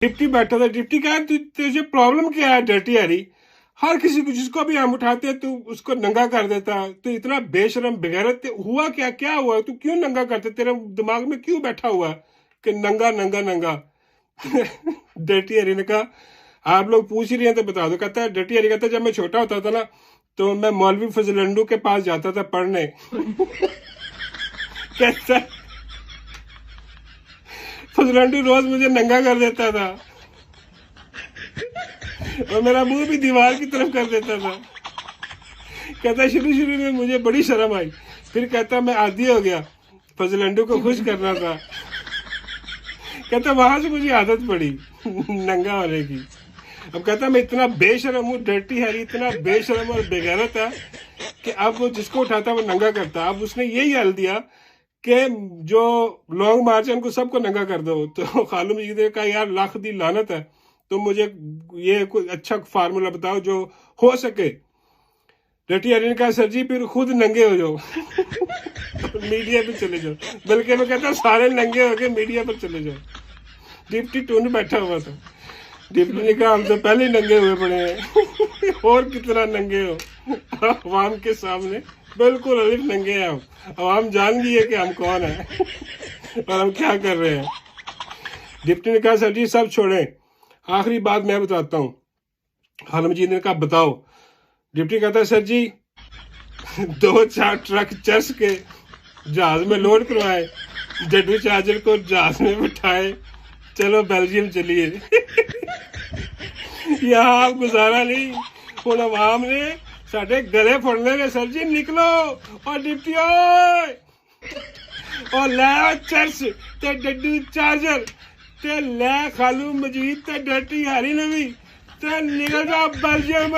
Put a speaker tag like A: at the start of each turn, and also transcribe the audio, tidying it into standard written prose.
A: Deputy बैठा था। Deputy कहा तुझे प्रॉब्लम क्या है डर्टी हैरी? हर किसी को जिसको भी हम उठाते हैं तू उसको नंगा कर देता। तू इतना बेशरम बेगैरत हुआ क्या? क्या हुआ? तू क्यों नंगा करते? तेरे दिमाग में क्यों बैठा हुआ कि नंगा नंगा नंगा? डर्टी हैरी ने कहा आप लोग पूछ ही रहे हैं तो बता दो। कहता है डर्टी हैरी कहता है जब मैं छोटा होता था ना तो मैं मौलवी फजलंडू के पास जाता था पढ़ने। कहता फजलंडू रोज मुझे नंगा कर देता था और मेरा मुंह भी दीवार की तरफ कर देता था। कहता शुरू शुरू में मुझे बड़ी शर्म आई, फिर कहता मैं आदी हो गया, फजलंडू को खुश करना था। कहता वहां से मुझे आदत पड़ी नंगा होने की। अब कहता मैं इतना बेशरम हूँ, डर्टी हैरी इतना बेशरम और बेगैरत है कि अब वो जिसको उठाता वो नंगा करता। अब उसने यही हल दिया कि जो लॉन्ग मार्च है उनको सबको नंगा कर दो। तो खालू मजीद ने कहा यार लाख दी लानत है, तो मुझे ये कोई अच्छा फार्मूला बताओ जो हो सके। डर्टी हैरी ने कहा सर जी फिर खुद नंगे हो जाओ मीडिया पे चले जाओ। बल्कि मैं कहता सारे नंगे हो गए मीडिया पर चले जाओ। डिप्टी टून बैठा हुआ था। डिप्टी ने कहा हम तो पहले ही नंगे हुए पड़े हैं और कितना नंगे हो अवाम के सामने। बिल्कुल अलिफ नंगे हैं हम। अवाम जान गई है कि हम कौन है और हम क्या कर रहे हैं। डिप्टी ने कहा सर जी सब छोड़ें, आखिरी बात मैं बताता हूँ। खालू मजीद ने कहा बताओ। डिप्टी कहता है सर जी 2-4 ट्रक चर्च के जहाज में लोड करवाए, जड्डू चार्जर को जहाज में बिठाए, चलो बेल्जियम चलिए यहाँ आप गुजारा नहीं ਹੁਣ आवाम ने साढ़े गले फड़ने ने सर जी निकलो और डिप्टी और लै चर्च ते डड्डू चार्जर ते लै खालू मजीद ते डर्टी हैरी ने भी ते निकल जा बेल्जियम